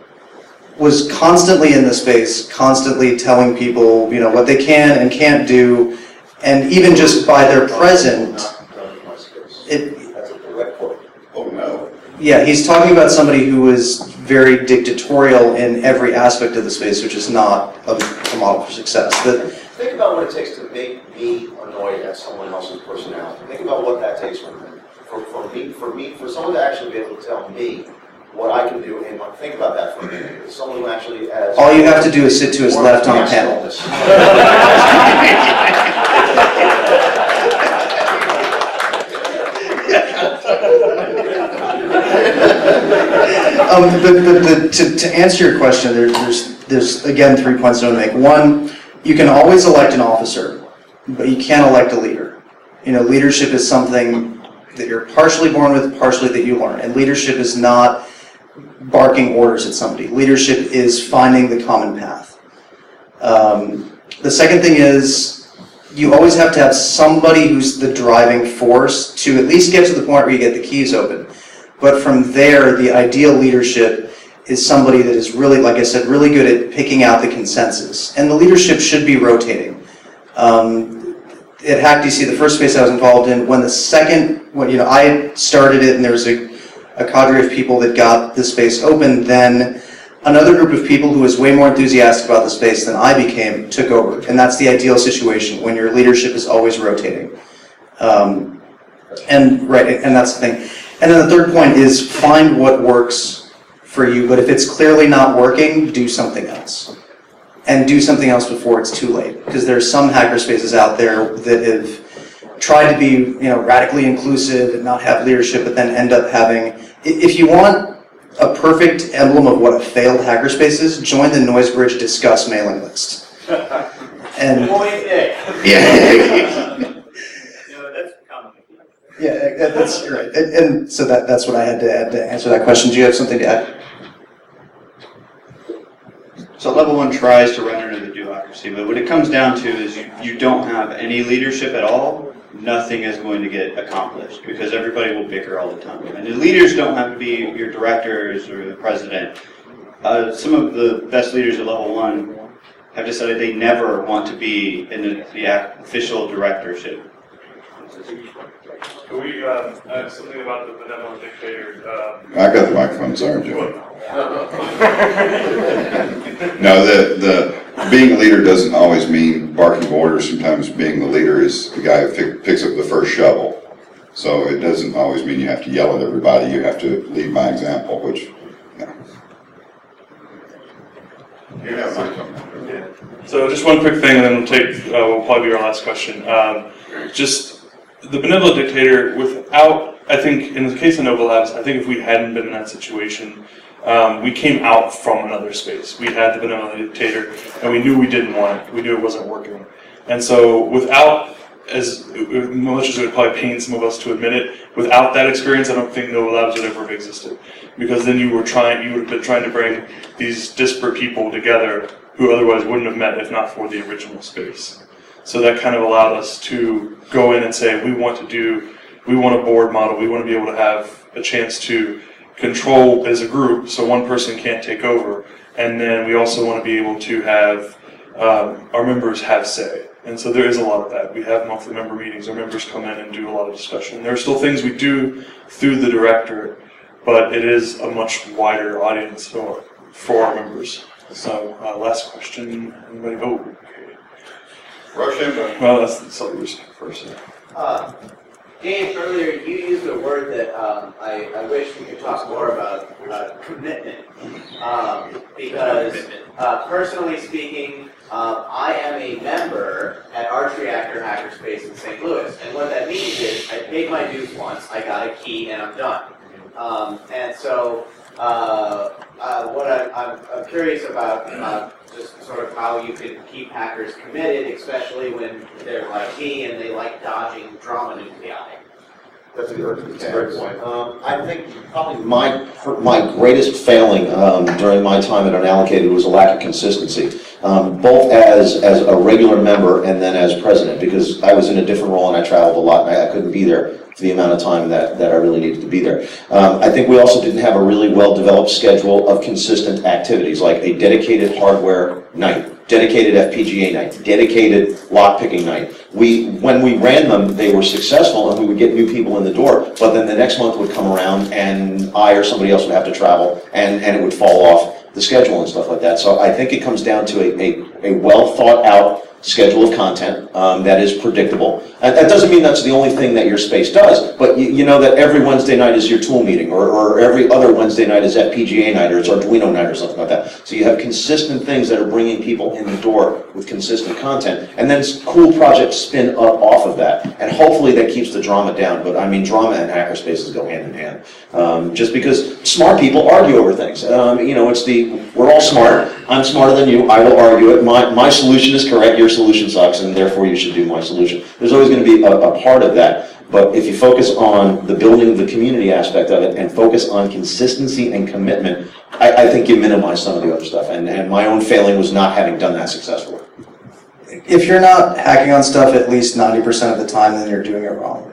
was constantly in the space, constantly telling people, what they can and can't do, and even just by their presence, That's a direct quote. Oh, no. Yeah, he's talking about somebody who is very dictatorial in every aspect of the space, which is not a model for success. Think about what it takes to make me annoyed at someone else's personality. Think about what that takes from me. For someone to actually be able to tell me what I can do, and think about that for a minute. Someone who actually has... All you have to do is sit to his left on a panel. To answer your question, there's again 3 points I want to make. One, you can always elect an officer, but you can't elect a leader. You know, leadership is something that you're partially born with, partially that you learn. And leadership is not barking orders at somebody. Leadership is finding the common path. The second thing is, you always have to have somebody who's the driving force to at least get to the point where you get the keys open. But from there, the ideal leadership is somebody that is really, like I said, really good at picking out the consensus. And the leadership should be rotating. At Hack DC, the first space I was involved in, when I started it and there was a cadre of people that got the space open, then another group of people who was way more enthusiastic about the space than I became took over. And that's the ideal situation, when your leadership is always rotating. And that's the thing. And then the third point is find what works for you, but if it's clearly not working, do something else. And do something else before it's too late. Because there's some hackerspaces out there that have tried to be, radically inclusive and not have leadership, but then end up having, if you want a perfect emblem of what a failed hackerspace is, join the Noisebridge Discuss mailing list. And yeah, that's right. And so that's what I had to add to answer that question. Do you have something to add? So level 1 tries to render in the duocracy, but what it comes down to is you don't have any leadership at all, nothing is going to get accomplished because everybody will bicker all the time. And the leaders don't have to be your directors or the president. Some of the best leaders at level 1 have decided they never want to be in the official directorship. Can we add something about the benevolent dictator? I got the microphone, sorry, Joe. No, the being a leader doesn't always mean barking orders. Sometimes being the leader is the guy who picks up the first shovel. So it doesn't always mean you have to yell at everybody. You have to lead by example, which, So just one quick thing, and then will probably be our last question. Just the benevolent dictator, I think in the case of Nova Labs, I think if we hadn't been in that situation, we came out from another space. We had the benevolent dictator, and we knew we didn't want it. We knew it wasn't working. And so without, as much as it would probably pain some of us to admit it, without that experience, I don't think Nova Labs would ever have existed. Because then you would have been trying to bring these disparate people together who otherwise wouldn't have met if not for the original space. So that kind of allowed us to go in and say, we want a board model, we want to be able to have a chance to control as a group so one person can't take over. And then we also want to be able to have our members have say. And so there is a lot of that. We have monthly member meetings, our members come in and do a lot of discussion. There are still things we do through the directorate, but it is a much wider audience for our members. So last question, anybody? Oh, okay. Russian. Well, that's yours first. James, earlier you used a word that I wish we could talk more about, commitment. Because personally speaking, I am a member at Arch Reactor Hackerspace in St. Louis. And what that means is I paid my dues once, I got a key, and I'm done. And so what I'm curious about just sort of how you can keep hackers committed, especially when they're like me and they like dodging drama nuclei. That's a great point. I think probably my greatest failing during my time at Unallocated was a lack of consistency, both as a regular member and then as president, because I was in a different role and I traveled a lot and I couldn't be there for the amount of time that I really needed to be there. I think we also didn't have a really well-developed schedule of consistent activities, like a dedicated hardware night. dedicated FPGA night, dedicated lockpicking night. When we ran them, they were successful and we would get new people in the door, but then the next month would come around and I or somebody else would have to travel and it would fall off the schedule and stuff like that. So I think it comes down to a well thought out schedule of content that is predictable. And that doesn't mean that's the only thing that your space does, but you know that every Wednesday night is your tool meeting, or every other Wednesday night is FPGA night, or it's Arduino night, or something like that. So you have consistent things that are bringing people in the door with consistent content, and then cool projects spin up off of that. And hopefully that keeps the drama down, but I mean, drama and hackerspaces go hand in hand. Just because smart people argue over things. You know, we're all smart. I'm smarter than you, I will argue it. My solution is correct, your solution sucks, and therefore you should do my solution. There's always going to be a part of that, but if you focus on the building of the community aspect of it and focus on consistency and commitment, I think you minimize some of the other stuff, and my own failing was not having done that successfully. If you're not hacking on stuff at least 90% of the time, then you're doing it wrong.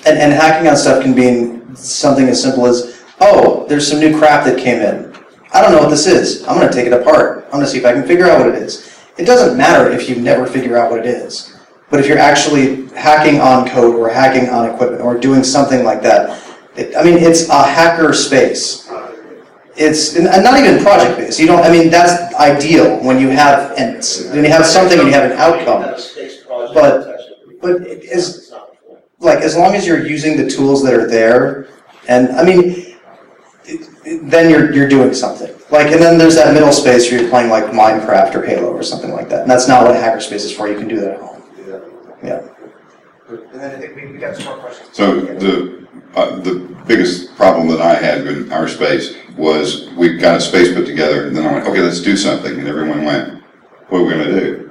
And hacking on stuff can mean something as simple as, oh, there's some new crap that came in. I don't know what this is. I'm going to take it apart. I'm going to see if I can figure out what it is. It doesn't matter if you never figure out what it is. But if you're actually hacking on code or hacking on equipment or doing something like that, it's a hacker space. It's not even project-based. That's ideal when you have something and you have an outcome. But as long as you're using the tools that are there, and then you're doing something. And then there's that middle space where you're playing like Minecraft or Halo or something like that. And that's not what a hackerspace is for. You can do that at home. Yeah. And then I think we got some more questions. So the biggest problem that I had in our space was we got a space put together, and then I went, okay, let's do something. And everyone went, what are we going to do?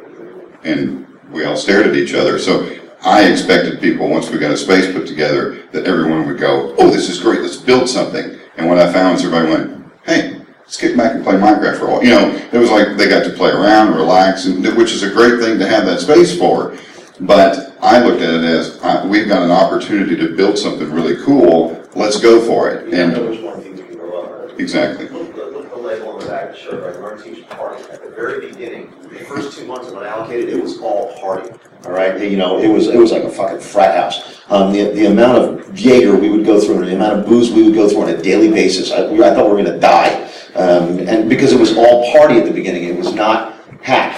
And we all stared at each other. So I expected people, once we got a space put together, that everyone would go, oh, this is great, let's build something. And what I found is everybody went, hey, let's get back and play Minecraft for a while. It was like they got to play around, relax, which is a great thing to have that space for. But I looked at it as, we've got an opportunity to build something really cool, let's go for it. And there's one thing you can go up. Exactly. Look at the label on the back of the shirt, right? Learn, teach, party. At the very beginning, the first 2 months of Unallocated, it was all party. All right, it was like a fucking frat house. The amount of Jaeger we would go through, and the amount of booze we would go through on a daily basis, I thought we were going to die. And because it was all party at the beginning, it was not hack.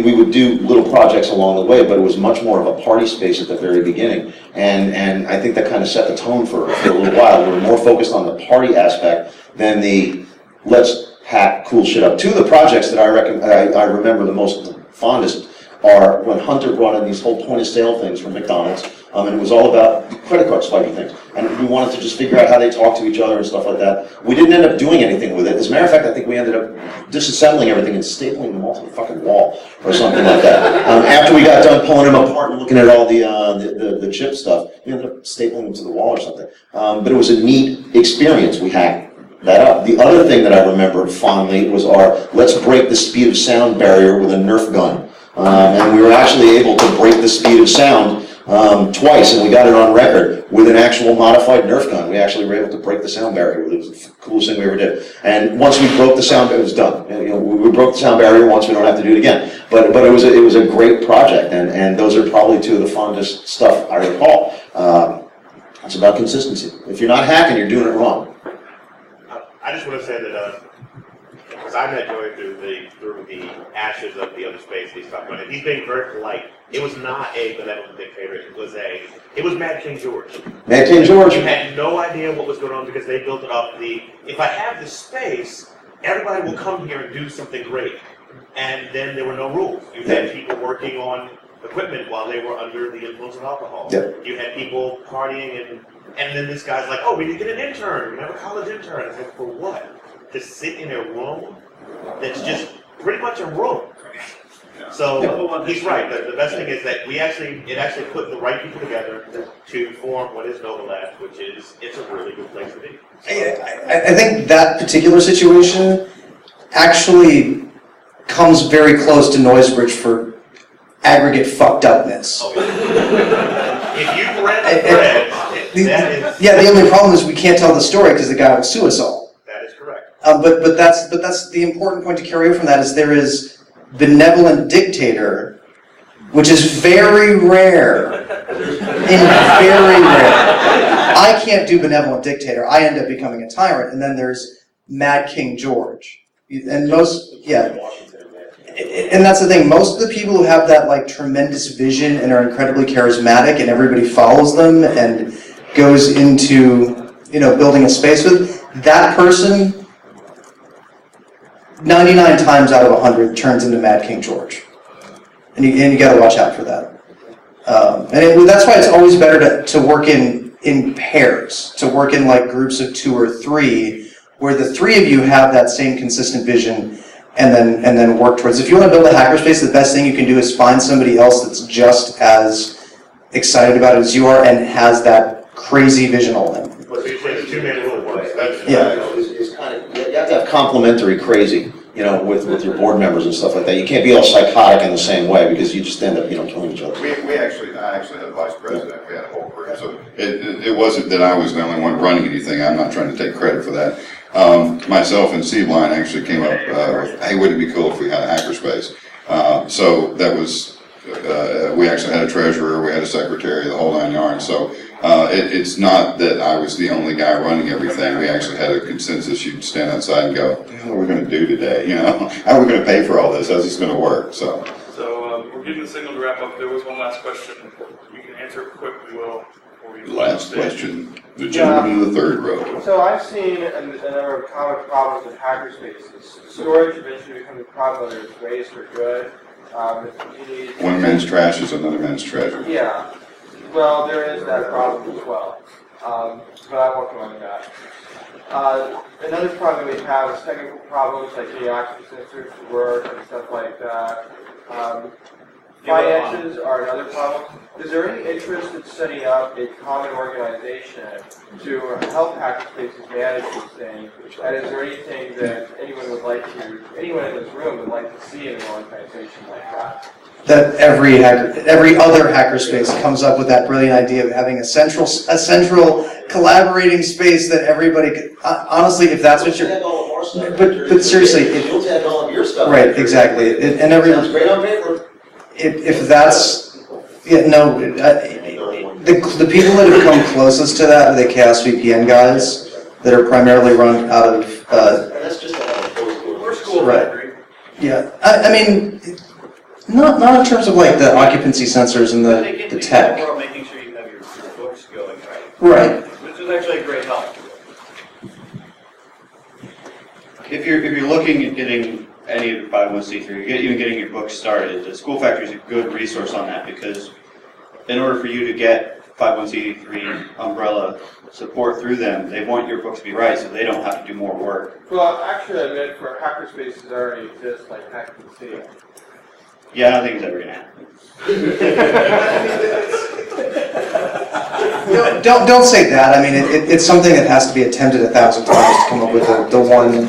We would do little projects along the way, but it was much more of a party space at the very beginning. And I think that kind of set the tone for a little while. We were more focused on the party aspect than the let's hack cool shit up. Two of the projects that I remember the most fondest are when Hunter brought in these whole point of sale things from McDonald's, and it was all about credit card swiping things. And we wanted to just figure out how they talk to each other and stuff like that. We didn't end up doing anything with it. As a matter of fact, I think we ended up disassembling everything and stapling them all to the fucking wall or something like that. After we got done pulling them apart and looking at all the chip stuff, we ended up stapling them to the wall or something. But it was a neat experience. We hacked that up. The other thing that I remembered fondly was our let's break the speed of sound barrier with a Nerf gun. And we were actually able to break the speed of sound twice, and we got it on record with an actual modified Nerf gun. We actually were able to break the sound barrier. It was the coolest thing we ever did. And once we broke the sound, it was done. We broke the sound barrier once. We don't have to do it again. But it was a great project, and those are probably two of the fondest stuff I recall. It's about consistency. If you're not hacking, you're doing it wrong. I just want to say that because I met Joey through the ashes of the other space he's talking about, and he's being very polite. It was not a benevolent dictator. It was Mad King George. Mad King George. You had no idea what was going on because they built it up. If I have this space, everybody will come here and do something great. And then there were no rules. You had people working on equipment while they were under the influence of alcohol. Yep. You had people partying, and then this guy's like, oh, we need to get an intern. We have a college intern. It's like, for what? To sit in a room that's just pretty much a room. So he's right. The best thing is that it actually put the right people together to form what is Nova Labs, which is it's a really good place to be. I think that particular situation actually comes very close to Noisebridge for aggregate fucked upness. If you've read the threads, yeah, the only problem is we can't tell the story because the guy will sue us all. That is correct. But that's the important point to carry away from that is there is benevolent dictator, which is very rare. Very rare. I can't do benevolent dictator. I end up becoming a tyrant. And then there's Mad King George. And and that's the thing. Most of the people who have that like tremendous vision and are incredibly charismatic, and everybody follows them and goes into building a space with that person. 99 times out of 100 turns into Mad King George, and you got to watch out for that. That's why it's always better to work in pairs, to work in like groups of 2 or 3, where the 3 of you have that same consistent vision, and then work towards. If you want to build a hackerspace, the best thing you can do is find somebody else that's just as excited about it as you are and has that crazy vision all in. You have to have complementary crazy, with your board members and stuff like that. You can't be all psychotic in the same way because you just end up, killing each other. I actually had a vice president. We had a whole group. So it wasn't that I was the only one running anything. I'm not trying to take credit for that. Myself and Steve Line actually came up with, hey, wouldn't it be cool if we had a hackerspace? So that was, we actually had a treasurer, we had a secretary, the whole 9 yards. So it's not that I was the only guy running everything. We actually had a consensus. You'd stand outside and go, what are we going to do today? How are we going to pay for all this? How's this going to work? So we're getting the signal to wrap up. There was one last question. You can answer it quick, we will. Last question. The gentleman in the third row. So I've seen a number of common problems with hackerspaces. Storage eventually becomes a problem, whether it's waste or good. One man's trash is another man's treasure. Yeah. Well, there is that problem as well. But I won't go into that. Another problem we have is technical problems like getting occupancy sensors to work and stuff like that. Finances are another problem. Is there any interest in setting up a common organization to help hackerspaces manage these things? And is there anything that anyone in this room would like to see in an organization like that? That every other hackerspace comes up with that brilliant idea of having a central collaborating space that everybody could, honestly, if that's what you're, but seriously, right, exactly, and sounds great on paper. If that's, the people that have come closest to that are the Chaos VPN guys that are primarily run out of, that's just we're school right, yeah, I mean, not in terms of like the occupancy sensors and the tech. Making sure you have your books going right. Right. Which is actually a great help. If you're looking at getting any of the 501c3, even getting your book started, the School Factory is a good resource on that, because in order for you to get 501c3 umbrella support through them, they want your book to be right so they don't have to do more work. Well, actually, I meant for hackerspaces that already exist, like HackDC. Yeah, I don't think it's ever going to happen. Don't say that. I mean, it's something that has to be attempted 1,000 times to come up with the one.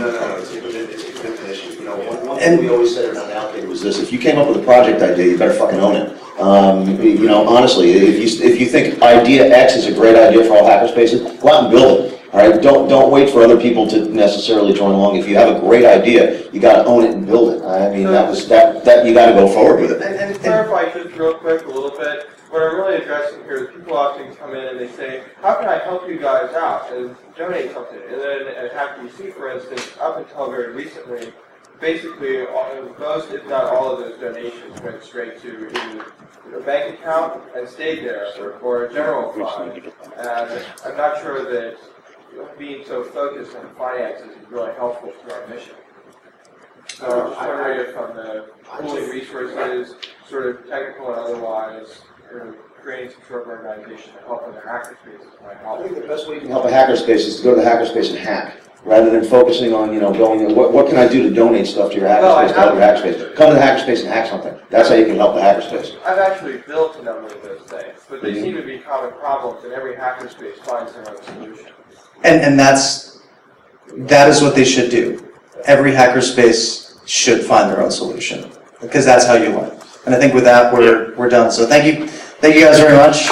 And we always said around Allocated was this: if you came up with a project idea, you better fucking own it. Honestly, if you think idea X is a great idea for all hackerspaces, go out and build it. All right, don't wait for other people to necessarily join along. If you have a great idea, you got to own it and build it. I mean, that you got to go forward with it. And clarify just real quick a little bit. What I'm really addressing here is people often come in and they say, "How can I help you guys out and donate something?" And then at HackDC, for instance, up until very recently, basically most, if not all, of those donations went straight to either a bank account and stayed there, or a general fund. And I'm not sure that being so focused on finances is really helpful to our mission. So I'm just wondering if on the pooling resources, sort of technical and otherwise, creating some sort of organization to help in the hackerspaces might help. I think the best way you can help a hackerspace is to go to the hackerspace and hack, rather than focusing on, going, what can I do to donate stuff to your hackerspace, to help your hackerspace? Come to the hackerspace and hack something. That's how you can help the hackerspace. I've actually built a number of those things, but they seem to be common problems, and every hackerspace finds their own solution. And that is what they should do. Every hackerspace should find their own solution, because that's how you learn. And I think with that, we're done. So thank you guys very much.